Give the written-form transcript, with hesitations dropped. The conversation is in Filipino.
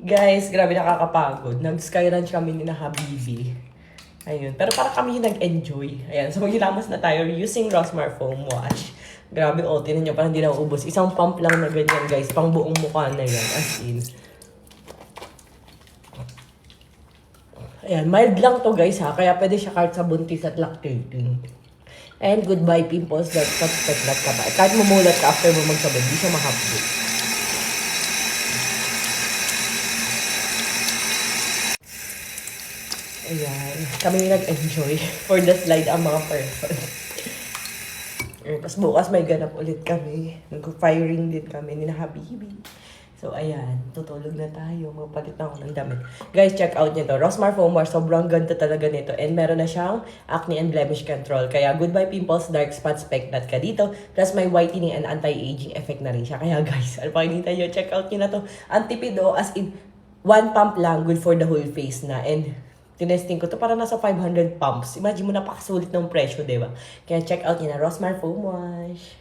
Guys, grabe nakakapagod. Nag-skyrunch kami ni na Habibi. Ayun. Pero para kami yung nag-enjoy. Ayan. So, maghilamos na tayo using Rosmar Foam Wash. Grabe, oh. Tinan nyo, parang hindi na uubos. Isang pump lang na ganyan, guys. Pang buong mukha na yan. As in. Ayan. Mild lang to, guys, ha. Kaya pwede siya kahit sa buntis at lactating. And goodbye, pimples. That's suspect that ka ba. Kahit mumulat ka after mo magsabon, hindi siya mahapdo. Ayan. Kami nag-enjoy for the slide ang mga person. Tapos bukas may ganap ulit kami. Nag-firing din kami ni na Habibi. So, ayan. Tutulog na tayo. Magpalit na ako ng damit. Guys, check out nyo to. Rosmar Foam Wash. Sobrang ganda talaga nito. And meron na siyang acne and blemish control. Kaya goodbye pimples, dark spots, peknat ka dito. Plus may whitening and anti-aging effect na rin siya. Kaya guys, ano pa kita nyo? Check out nyo na to. Antipido as in one pump lang. Good for the whole face na. And tinesting ko to para nasa 500 pumps. Imagine mo napakasulit ng presyo, diba? Kaya check out nyo na Rosmar Foam Wash.